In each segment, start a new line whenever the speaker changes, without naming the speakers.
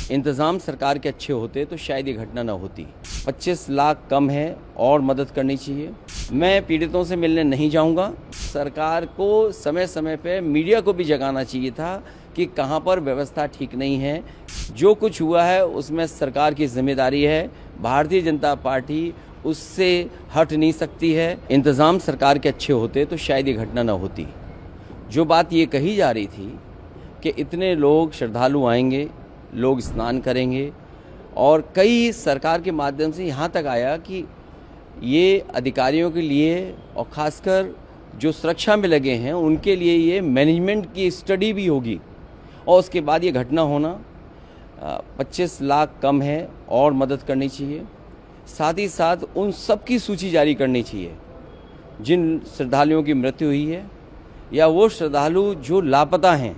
इंतज़ाम सरकार के अच्छे होते तो शायद ये घटना ना होती। 25 लाख कम है और मदद करनी चाहिए। मैं पीड़ितों से मिलने नहीं जाऊंगा। सरकार को समय समय पे मीडिया को भी जगाना चाहिए था कि कहां पर व्यवस्था ठीक नहीं है। जो कुछ हुआ है उसमें सरकार की जिम्मेदारी है। भारतीय जनता पार्टी उससे हट नहीं सकती है। इंतज़ाम सरकार के अच्छे होते तो शायद ये घटना ना होती। जो बात ये कही जा रही थी कि इतने लोग श्रद्धालु आएंगे, लोग स्नान करेंगे, और कई सरकार के माध्यम से यहाँ तक आया कि ये अधिकारियों के लिए और ख़ासकर जो सुरक्षा में लगे हैं उनके लिए ये मैनेजमेंट की स्टडी भी होगी, और उसके बाद ये घटना होना 25 लाख कम है और मदद करनी चाहिए। साथ ही साथ उन सब की सूची जारी करनी चाहिए जिन श्रद्धालुओं की मृत्यु हुई है या वो श्रद्धालु जो लापता हैं,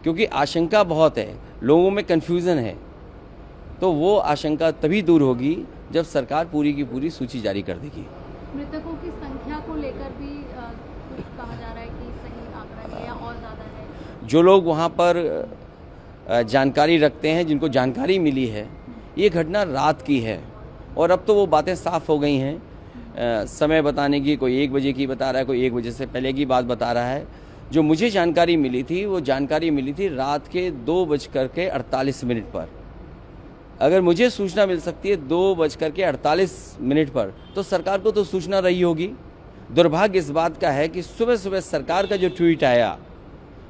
क्योंकि आशंका बहुत है, लोगों में कन्फ्यूज़न है। तो वो आशंका तभी दूर होगी जब सरकार पूरी की पूरी सूची जारी कर देगी।
मृतकों की संख्या को लेकर भी कुछ कहा जा रहा है कि सही आंकड़ा है या और ज़्यादा है।
जो लोग वहाँ पर जानकारी रखते हैं, जिनको जानकारी मिली है, ये घटना रात की है और अब तो वो बातें साफ़ हो गई हैं। समय बताने की, कोई 1 बजे की बता रहा है, कोई 1 बजे से पहले की बात बता रहा है। जो मुझे जानकारी मिली थी वो जानकारी मिली थी रात के 2:48 पर। अगर मुझे सूचना मिल सकती है 2:48 पर, तो सरकार को तो सूचना रही होगी। दुर्भाग्य इस बात का है कि सुबह सुबह सरकार का जो ट्वीट आया,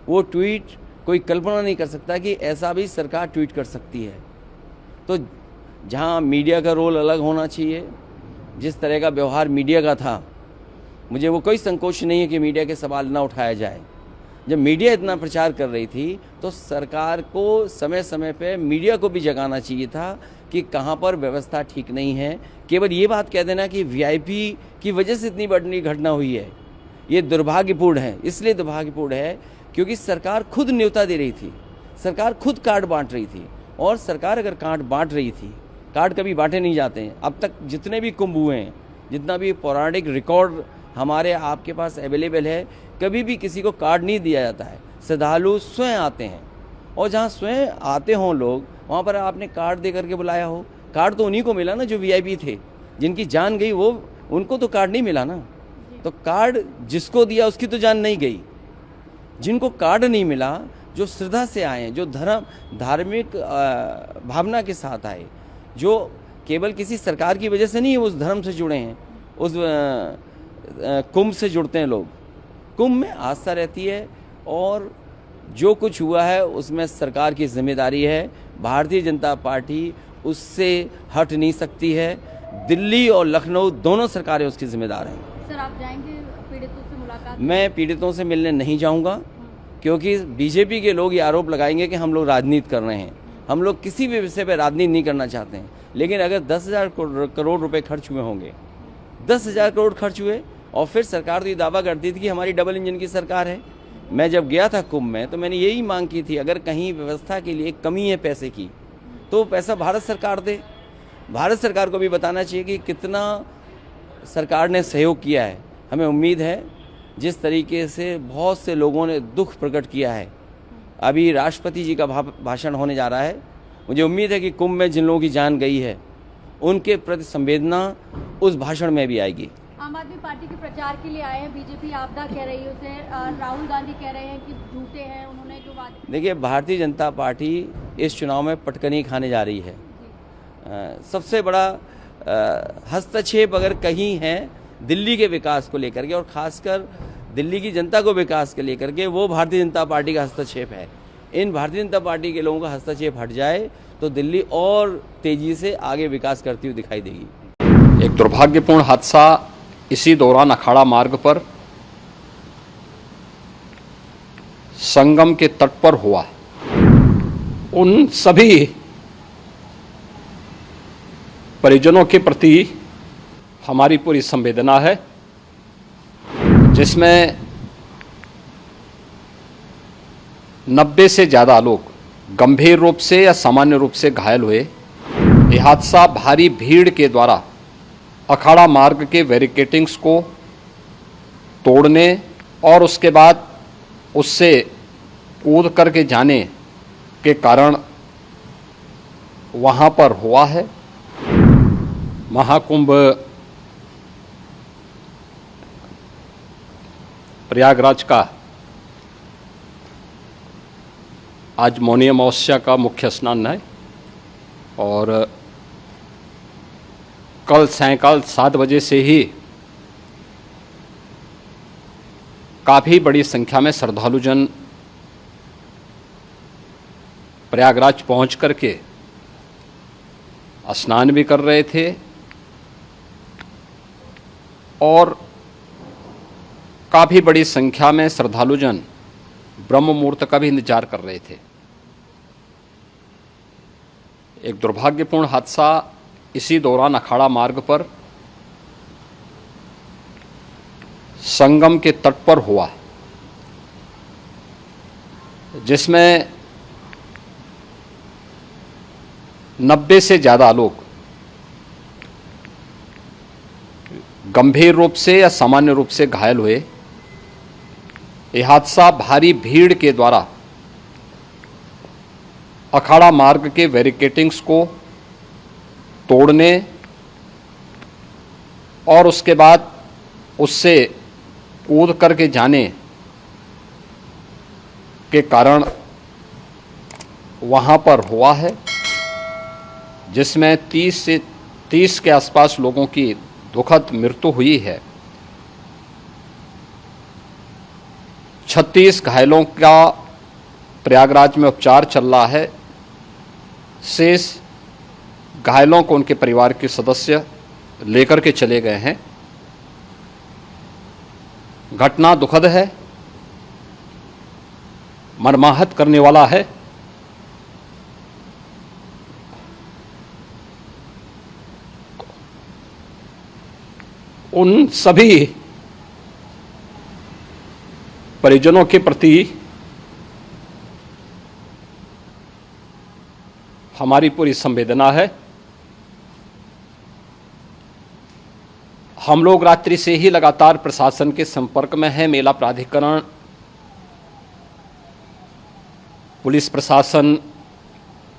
वो ट्वीट कोई कल्पना नहीं कर सकता कि ऐसा भी सरकार ट्वीट कर सकती है। तो जहां मीडिया का रोल अलग होना चाहिए, जिस तरह का व्यवहार मीडिया का था, मुझे वो कोई संकोच नहीं है कि मीडिया के सवाल ना उठाया जाए। जब मीडिया इतना प्रचार कर रही थी तो सरकार को समय समय पे मीडिया को भी जगाना चाहिए था कि कहां पर व्यवस्था ठीक नहीं है। केवल ये बात कह देना कि वीआईपी की वजह से इतनी बड़ी घटना हुई है, ये दुर्भाग्यपूर्ण है। इसलिए दुर्भाग्यपूर्ण है क्योंकि सरकार खुद न्योता दे रही थी, सरकार खुद कार्ड बांट रही थी। और सरकार अगर कार्ड बांट रही थी, कार्ड कभी बांटे नहीं जाते हैं। अब तक जितने भी कुंभ हुए हैं, जितना भी पौराणिक रिकॉर्ड हमारे आपके पास अवेलेबल है, कभी भी किसी को कार्ड नहीं दिया जाता है। श्रद्धालु स्वयं आते हैं, और जहाँ स्वयं आते हों लोग, वहाँ पर आपने कार्ड दे करके बुलाया हो। कार्ड तो उन्हीं को मिला ना जो वीआईपी थे, जिनकी जान गई वो, उनको तो कार्ड नहीं मिला ना। तो कार्ड जिसको दिया उसकी तो जान नहीं गई। जिनको कार्ड नहीं मिला, जो श्रद्धा से आए, जो धार्मिक भावना के साथ आए, जो केवल किसी सरकार की वजह से नहीं उस धर्म से जुड़े हैं, उस कुंभ से जुड़ते हैं लोग। कुंभ में आस्था रहती है, और जो कुछ हुआ है उसमें सरकार की जिम्मेदारी है। भारतीय जनता पार्टी उससे हट नहीं सकती है। दिल्ली और लखनऊ दोनों सरकारें उसकी जिम्मेदार हैं।
सर, आप जाएंगे पीड़ितों से मुलाकात?
मैं पीड़ितों से मिलने नहीं जाऊंगा, क्योंकि बीजेपी के लोग ये आरोप लगाएंगे कि हम लोग राजनीति कर रहे हैं। हम लोग किसी भी विषय पर राजनीति नहीं करना चाहते हैं। लेकिन अगर 10,000 करोड़ रुपए खर्च हुए होंगे, 10,000 करोड़ खर्च हुए, और फिर सरकार तो ये दावा करती थी कि हमारी डबल इंजन की सरकार है। मैं जब गया था कुंभ में तो मैंने यही मांग की थी, अगर कहीं व्यवस्था के लिए कमी है पैसे की, तो पैसा भारत सरकार दे। भारत सरकार को भी बताना चाहिए कि कितना सरकार ने सहयोग किया है। हमें उम्मीद है, जिस तरीके से बहुत से लोगों ने दुख प्रकट किया है, अभी राष्ट्रपति जी का भाषण होने जा रहा है, मुझे उम्मीद है कि कुंभ में जिन लोगों की जान गई है उनके प्रति संवेदना उस भाषण में भी आएगी।
आम आदमी पार्टी के प्रचार के लिए आए हैं, बीजेपी आपदा कह रही है उसे, राहुल गांधी कह रहे हैं कि झूठे हैं, उन्होंने जो वादे।
देखिए, भारतीय जनता पार्टी इस चुनाव में पटकनी खाने जा रही है। सबसे बड़ा हस्तक्षेप अगर कहीं है दिल्ली के विकास को लेकर के, और खासकर दिल्ली की जनता को विकास के लेकर के, वो भारतीय जनता पार्टी का हस्तक्षेप है। इन भारतीय जनता पार्टी के लोगों का हस्तक्षेप हट जाए तो दिल्ली और तेजी से आगे विकास करती हुई दिखाई देगी।
एक दुर्भाग्यपूर्ण हादसा इसी दौरान अखाड़ा मार्ग पर संगम के तट पर हुआ। उन सभी परिजनों के प्रति हमारी पूरी संवेदना है, जिसमें 90 से ज़्यादा लोग गंभीर रूप से या सामान्य रूप से घायल हुए। यह हादसा भारी भीड़ के द्वारा अखाड़ा मार्ग के बैरिकेटिंग्स को तोड़ने और उसके बाद उससे कूद करके जाने के कारण वहाँ पर हुआ है। महाकुंभ प्रयागराज का आज मौनी अमावस्या का मुख्य स्नान है और कल सायंकाल 7 बजे से ही काफ़ी बड़ी संख्या में श्रद्धालुजन प्रयागराज पहुंच करके स्नान भी कर रहे थे और काफ़ी बड़ी संख्या में श्रद्धालुजन ब्रह्म मुहूर्त का भी इंतजार कर रहे थे। एक दुर्भाग्यपूर्ण हादसा इसी दौरान अखाड़ा मार्ग पर संगम के तट पर हुआ, जिसमें 90 से ज़्यादा लोग गंभीर रूप से या सामान्य रूप से घायल हुए। यह हादसा भारी भीड़ के द्वारा अखाड़ा मार्ग के बैरिकेडिंग्स को तोड़ने और उसके बाद उससे कूद करके जाने के कारण वहाँ पर हुआ है, जिसमें 30 के आसपास लोगों की दुखद मृत्यु हुई है। 36 घायलों का प्रयागराज में उपचार चल रहा है। शेष घायलों को उनके परिवार के सदस्य लेकर के चले गए हैं। घटना दुखद है, मर्माहत करने वाला है। उन सभी परिजनों के प्रति हमारी पूरी संवेदना है। हम लोग रात्रि से ही लगातार प्रशासन के संपर्क में हैं। मेला प्राधिकरण, पुलिस प्रशासन,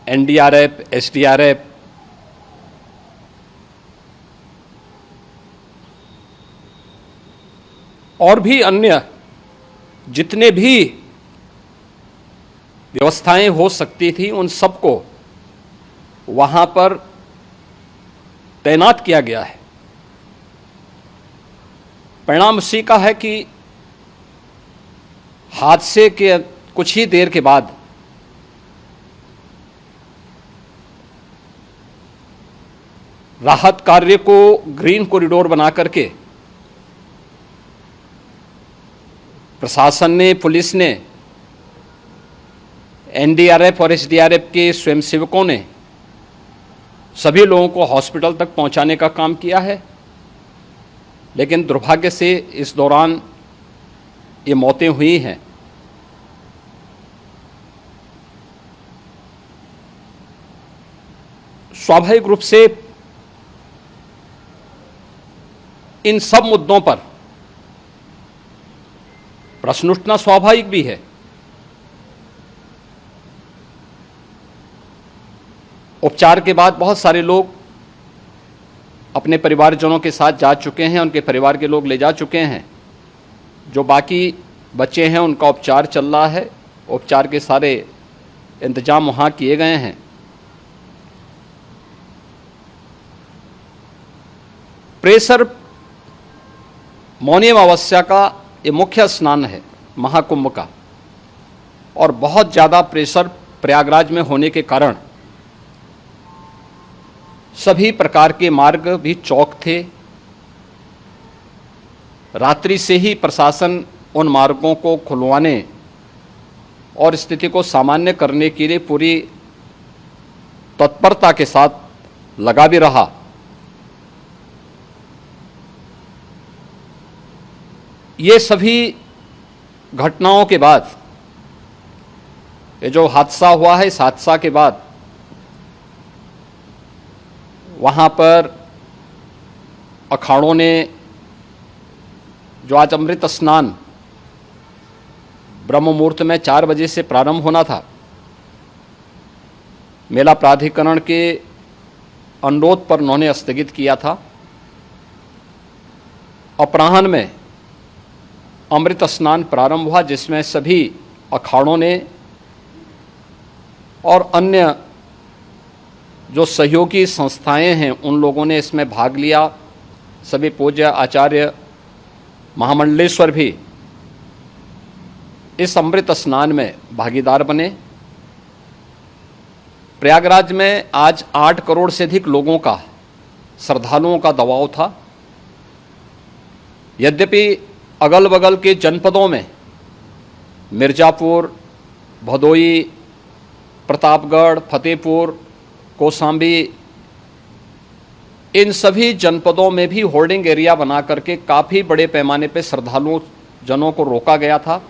एनडीआरएफ, एसडीआरएफ, और भी अन्य जितने भी व्यवस्थाएं हो सकती थी उन सबको वहां पर तैनात किया गया है। परिणाम उसी का है कि हादसे के कुछ ही देर के बाद राहत कार्य को ग्रीन कॉरिडोर बना करके प्रशासन ने, पुलिस ने, एनडीआरएफ और एसडीआरएफ के स्वयंसेवकों ने सभी लोगों को हॉस्पिटल तक पहुंचाने का काम किया है। लेकिन दुर्भाग्य से इस दौरान ये मौतें हुई हैं। स्वाभाविक रूप से इन सब मुद्दों पर प्रश्न उठना स्वाभाविक भी है। उपचार के बाद बहुत सारे लोग अपने परिवारजनों के साथ जा चुके हैं, उनके परिवार के लोग ले जा चुके हैं। जो बाकी बच्चे हैं उनका उपचार चल रहा है। उपचार के सारे इंतजाम वहाँ किए गए हैं। प्रेशर मौनी अमावस्या का ये मुख्य स्नान है महाकुंभ का, और बहुत ज़्यादा प्रेशर प्रयागराज में होने के कारण सभी प्रकार के मार्ग भी चौक थे। रात्रि से ही प्रशासन उन मार्गों को खुलवाने और स्थिति को सामान्य करने के लिए पूरी तत्परता के साथ लगा भी रहा। ये सभी घटनाओं के बाद, ये जो हादसा हुआ है, इस हादसा के बाद वहाँ पर अखाड़ों ने जो आज अमृत स्नान ब्रह्म मुहूर्त में 4 बजे से प्रारंभ होना था, मेला प्राधिकरण के अनुरोध पर उन्होंने स्थगित किया था। अपराह्न में अमृत स्नान प्रारंभ हुआ, जिसमें सभी अखाड़ों ने और अन्य जो सहयोगी संस्थाएं हैं उन लोगों ने इसमें भाग लिया। सभी पूज्य आचार्य महामंडलेश्वर भी इस अमृत स्नान में भागीदार बने। प्रयागराज में आज 8 करोड़ से अधिक लोगों का, श्रद्धालुओं का दबाव था। यद्यपि अगल बगल के जनपदों में मिर्जापुर, भदोई, प्रतापगढ़, फतेहपुर, कौशाम्बी, इन सभी जनपदों में भी होल्डिंग एरिया बना करके काफ़ी बड़े पैमाने पर श्रद्धालुओं जनों को रोका गया था।